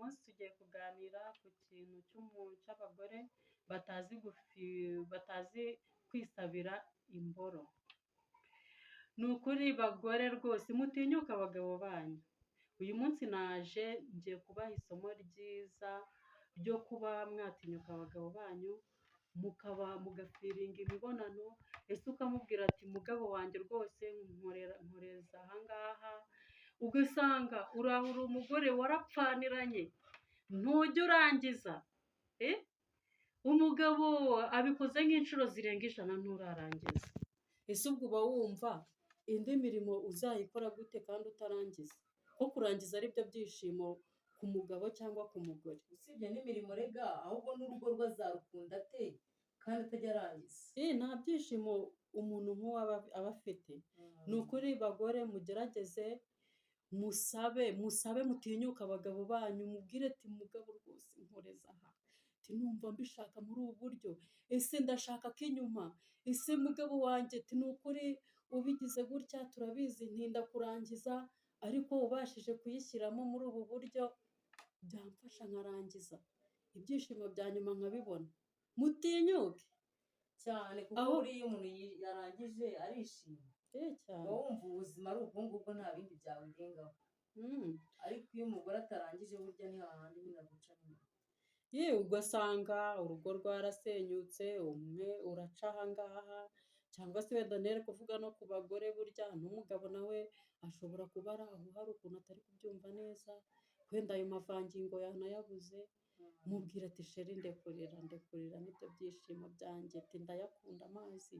munsi tugiye kuganira ku kintu cy'abagore batazi kwisabira imboro. Ni ukuri bagore rwose mutinyuka abagabo banyu. Uyu munsi naje ngiye kubaha isomo ryiza ryo kuba mwatinyuka abagabo banyu mugafiringa imibonano. Ese ukamubwira ati mugabo wanjye rwose nkoreza ahangaha, ugasanga urahura umugore warapfaniranye ntujya urangiza. Umugabo abikoze nk'inshuro zirenga 100 nturarangiza. Ese ubwo uba wumva indi mirimo uzayikora gute kandi utarangiza? Ko kurangiza ari byo byishimo ku mugabo cyangwa ku mugore. Usibye n'imirimo rega, ahubwo n'urugo rwazarukunda ate kandi atajya arangiza? Nta byishimo umuntu nk'uwo aba afite. Ni ukuri bagore mugerageze musabe mutinyuka abagabo banyu, mubwire ati mugabo rwose nkoreza aha, numva mbishaka muri ubu buryo, ese ndashaka k'inyuma, ese mugabo wanjye ni ukuri ubigize gutya turabizi ntinda kurangiza, ariko ubashije kuyishyiramo muri ubu buryo byamfasha nkarangiza, ibyishimo bya nyuma nkabibona. Mutinyuke cyane kuko buriya umuntu yarangije arishima cyane, wumva ubuzima ari ubwo ngubwo nta bindi byaburengaho. Ariko iyo umugore atarangije burya ni hahandi nyine aguca nyuma. Ugasanga urugo rwarasenyutse, umwe uraca ahangaha, cyangwa se wenda nere kuvuga no ku bagore, burya n'umugabo nawe ashobora kuba ari aho hari ukuntu atari kubyumva neza, wenda ayo mavangingo yanayabuze. Mubwira ati sheri ndekurira nibyo byishimo byanjye, ndayakunda amazi.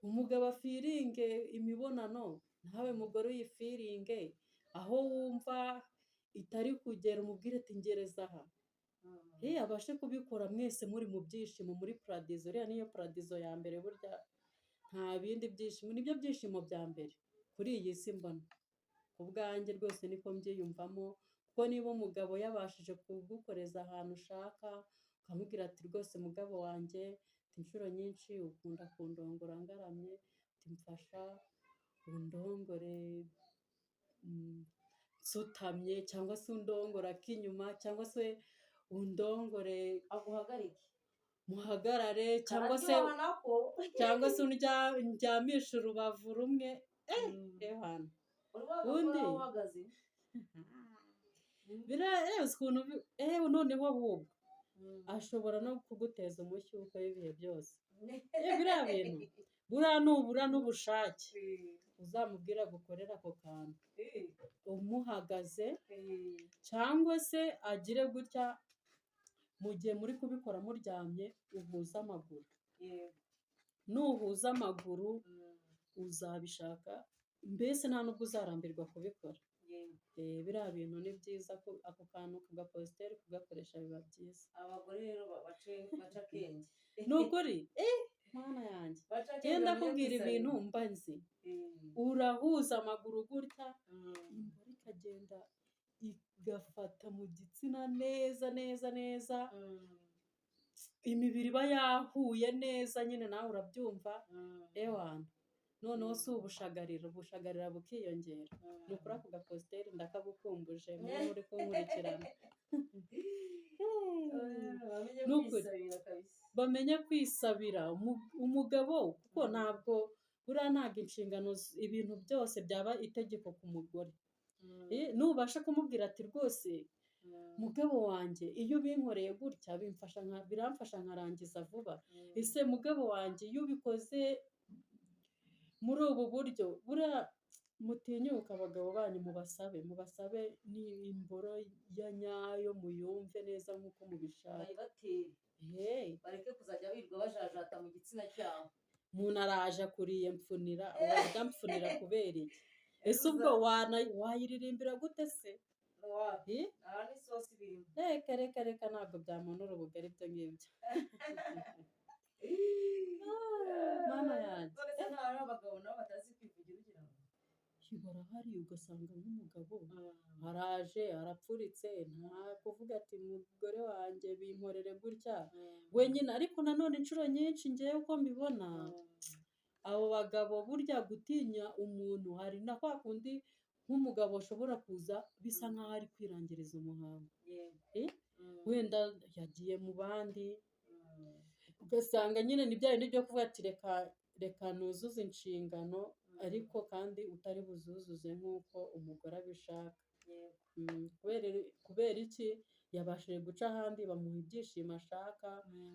Umugabo afiringe imibonano, nawe mugore uyifiringe, aho wumva itari kugera umubwire ati ngereza aha. Abashe kubikora mwese muri mu byishimo, muri paradizo. Uriya niyo paradizo ya mbere, burya nta bindi byishimo, nibyo byishimo bya mbere kuri iyi si mbona. Ku bwanjye rwose niko mbyiyumvamo, kuko niba umugabo yabashije kugukoreza ahantu ushaka, ukamubwira ati rwose mugabo wanjye inshuro nyinshi ukunda kundongora ngaramye, mfasha undongore nsutamye, cyangwa se undongora k'inyuma, cyangwa se undongore aguhagarike muhagarare, cyangwa se undyamisha urubavu rumwe. Ubundi noneho ahubwo ashobora no kuguteza umushyuko w'ibihe byose. Biriya bintu buriya nubura n'ubushake uzamubwira gukorera ako kantu umuhagaze, cyangwa se agire gutya mu gihe muri kubikora muryamye uhuza amaguru. Nuhuza amaguru uzabishaka, mbese nta nubwo uzarambirwa kubikora. Biriya bintu ni byiza ko ako kantu kagapositeri kugakoresha biba byiza. Abagore rero baca akenge. Ni ukuri mana yanjye, genda kubwira ibintu mba nzi. Urahuza amaguru gutya, imboro ikagenda igafata mu gitsina neza neza neza, imibiri iba yahuye neza, nyine nawe urabyumva. Noneho si ubushagarira bukiyongera. Ni ukuri ako gapositeri ndakagukumbuje muri uri kunkurikirana. Bamenye kwisabira umugabo, kuko ntabwo inshingano ibintu byose byaba itegeko ku mugore. Nubasha kumubwira ati rwose mugabo wanjye iyo ubinkoreye gutya biramfasha nkarangiza vuba. Ese mugabo wanjye iyo ubikoze muri ubu buryo, buriya mutinyuka abagabo banyu, mubasabe ni imboro ya nyayo, muyumve neza nk'uko mubishaka. Bareke kuzajya birirwa bajajata mu gitsina cyabo. Umuntu araje akuriye mpfunira, wajya mpfunira kubera iki? Ese ubwo wayiririmbira gute se? Aha ni sosi birimo. Reka ntabwo byamunura ubugari ibyo ngibyo. Mana yanjye. None abagabo nabo batazi kwivugira ugira ngo barahari, ugasanga nk'umugabo araje arapfuritse, nta kuvuga ati mugore wanjye binkorere gutya wenyine. Ariko nanone inshuro nyinshi ngewe uko mbibona, abo bagabo burya gutinya umuntu, hari na kwa kundi nk'umugabo ashobora kuza bisa nk'aho ari kwirangiriza umuhango, yego. wenda yagiye mu bandi, ugasanga nyine ni bya bindi byo kuvuga ati reka nuzuze inshingano ariko kandi utari buzuzuze nk'uko umugore abishaka. Kubera iki yabashije guca ahandi bamuha ibyishimo ashaka,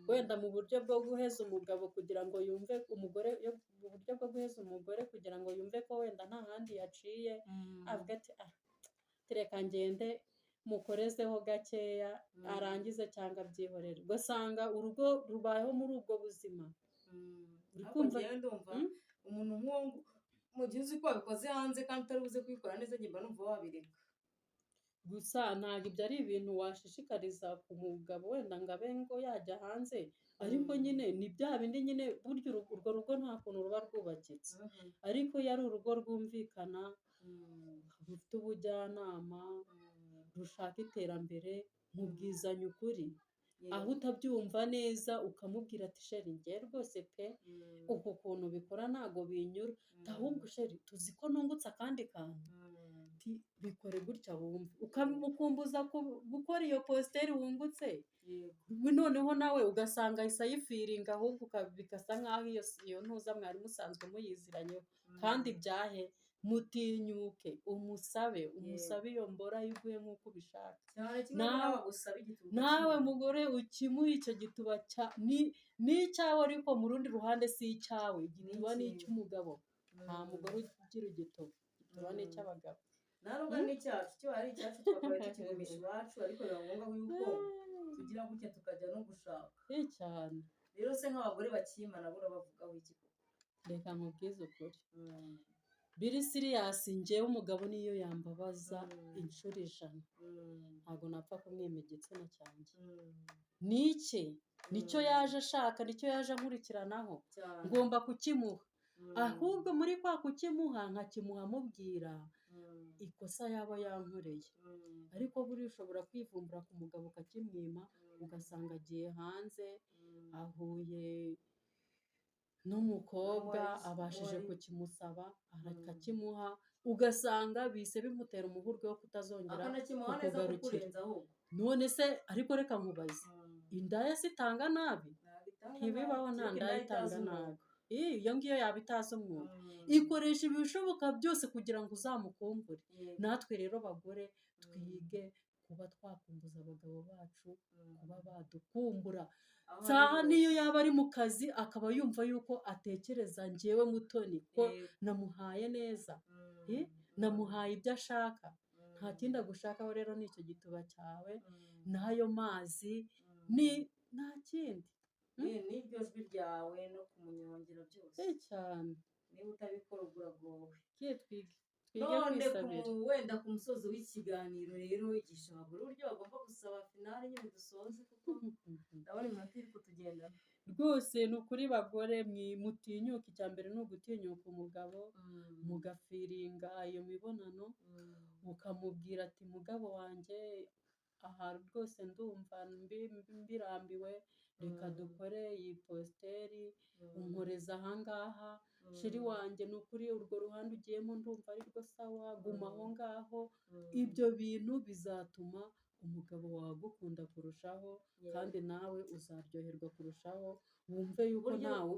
wenda mu buryo bwo guheza umugabo kugira ngo yumve umugore, mu buryo bwo guheza umugore kugira ngo yumve ko wenda nta handi yaciye, avuga ati reka ngende mukorezeho gakeya arangize cyangwa abyihorere, ugasanga urugo rubayeho muri ubwo buzima. Ndumva umuntu nk'uwo mu gihe uzi ko wabikoze hanze kandi utari buze kubikora neza, njye mba numva wabireka. Gusa ntabwo ibyo ari ibintu washishikariza ku mugabo wenda ngo abe ngo yajya hanze, ariko nyine ni bya bindi nyine burya urwo rugo nta kuntu ruba rwubakitse, ariko iyo ari urugo rwumvikana, rufite ubujyanama, rushaka iterambere, mubwizanya ukuri, aho utabyumva neza ukamubwira ati sheri njye rwose pe uku kuntu bikora ntabwo binyura, ahubwo sheri tuzi ko nungutse akandi kantu, bikore gutya wumve, ukamukumbuza gukora iyo positeri wungutse, noneho nawe ugasanga ahise ayifiringa, ahubwo bigasa nk'aho iyo ntuza mwari musanzwe muyiziranyeho, kandi byahe mutinyuke umusabe iyo mbora yiguye nk'uko ubishaka. Nawe mugore ukimuha icyo gituba ni icyawe, ariko mu rundi ruhande si icyawe, igituba ni icy'umugabo, nta mugore ugira igituba, igituba ni icy'abagabo. ntabwo ari icyacu, cyo ari icyacu twakabaye tukigumisha iwacu, ariko biba ngombwa yuko tugira gutya tukajya no gushaka cyane. Rero se nk'abagore bakima nabo urabavugaho iki? Reka nkubwize ukuri, biri siriyasi, njyewe umugabo niyo yambabaza inshuro 100 ntabwo napfa kumwima igitsina cyanjye. Nicyo yaje ashaka, nicyo yaje ankurikiranaho, ngomba kukimuha, ahubwo muri kwa kukimuha nkakimuha mubwira ikosa yaba yankoreye, ariko buriya ushobora kwivumbura ku mugabo ukakimwima, ugasanga agiye hanze ahuye n'umukobwa abashije kukimusaba akakimuha, ugasanga bise bimutera umuhurwe wo kutazongera kukugarukira. None se ariko reka nkubaze, indaya sitanga nabi? Ntibibaho, nta ndaya itanga nabi. Iyo ngiyo yaba itazi umwuga, ikoresha ibishoboka byose kugira ngo uzamukumbure. Natwe rero bagore twige kuba twakumbuza abagabo bacu, kuba badukumbura. Saha niyo yaba ari mu kazi akaba yumva yuko atekereza njyewe Mutoni ko namuhaye neza, namuhaye ibyo ashaka, nta kindi agushakaho. Rero nicyo gituba cyawe n'ayo mazi, nta kindi, n'iryo jwi ryawe no kumunyongera byose cyane. Niba utabikora uragowe. Twige none kwisabira. wenda ku musozo w'ikiganiro rero, igisha abagore uburyo bagomba gusaba finale nyine dusoze, kuko ndabona iminota iri kutugendana. Rwose ni ukuri bagore mutinyuka, icya mbere ni ugutinyuka umugabo, mugafiringa iyo mibonano, ukamubwira ati mugabo wanjye aha rwose ndumva mbirambiwe, reka dukore iyi positeri, unkoreza ahangaha, sheri wanjye ni ukuri urwo ruhande ugiyemo ndumva ari rwo sawa, guma aho ngaho. Ibyo bintu bizatuma umugabo wawe agukunda kurushaho, kandi nawe uzaryoherwa kurushaho, wumve yuko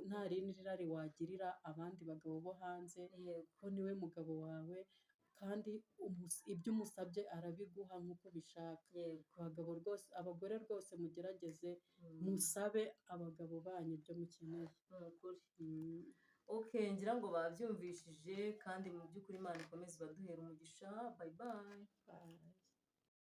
nta rindi rari wagirira abandi bagabo bo hanze, ko niwe mugabo wawe, kandi ibyo umusabye arabiguha nk'uko ubishaka. Abagore rwose mugerageze musabe abagabo banyu ibyo mukeneye. ngira ngo babyumvishije, kandi mu by'ukuri Imana ikomeze ibaduhere umugisha. Bye bye.